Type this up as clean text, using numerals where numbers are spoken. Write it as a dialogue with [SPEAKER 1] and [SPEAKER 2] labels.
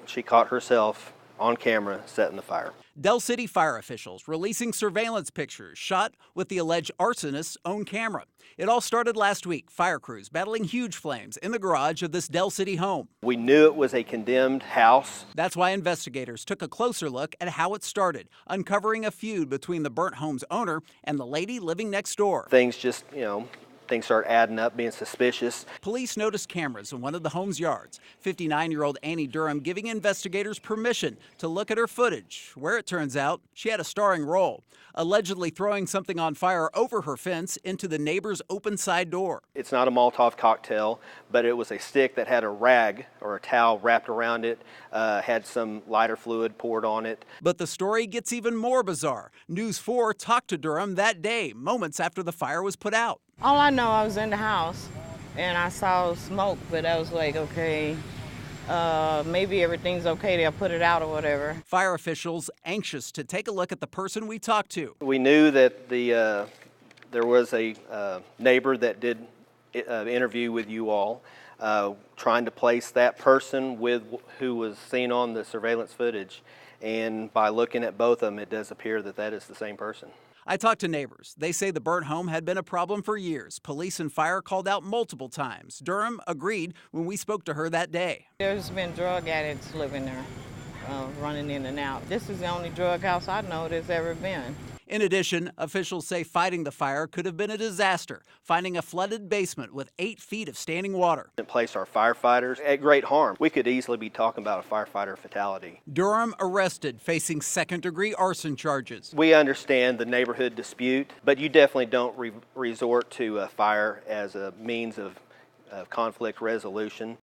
[SPEAKER 1] she caught herself on camera setting the fire.
[SPEAKER 2] Del City fire officials releasing surveillance pictures shot with the alleged arsonist's own camera. It all started last week. Fire crews battling huge flames in the garage of this Del City home.
[SPEAKER 1] We knew it was a condemned house.
[SPEAKER 2] That's why investigators took a closer look at how it started, uncovering a feud between the burnt home's owner and the lady living next door.
[SPEAKER 1] Things just, things start adding up, being suspicious.
[SPEAKER 2] Police noticed cameras in one of the home's yards. 59-year-old Annie Durham giving investigators permission to look at her footage, where it turns out she had a starring role, allegedly throwing something on fire over her fence into the neighbor's open side door.
[SPEAKER 1] It's not a Molotov cocktail, but it was a stick that had a rag or a towel wrapped around it, had some lighter fluid poured on it.
[SPEAKER 2] But the story gets even more bizarre. News 4 talked to Durham that day, moments after the fire was put out.
[SPEAKER 3] All I know, I was in the house and I saw smoke, but I was like, okay, maybe everything's okay, they'll put it out or whatever.
[SPEAKER 2] Fire officials anxious to take a look at the person we talked to.
[SPEAKER 1] We knew that there was a neighbor that did an interview with you all, trying to place that person with who was seen on the surveillance footage. And by looking at both of them, it does appear that that is the same person.
[SPEAKER 2] I talked to neighbors. They say the burnt home had been a problem for years. Police and fire called out multiple times. Durham agreed when we spoke to her that day.
[SPEAKER 3] There's been drug addicts living there, running in and out. This is the only drug house I know there's ever been.
[SPEAKER 2] In addition, officials say fighting the fire could have been a disaster, finding a flooded basement with 8 feet of standing water.
[SPEAKER 1] It placed our firefighters at great harm. We could easily be talking about a firefighter fatality.
[SPEAKER 2] Durham arrested, facing second-degree arson charges.
[SPEAKER 1] We understand the neighborhood dispute, but you definitely don't resort to fire as a means of conflict resolution.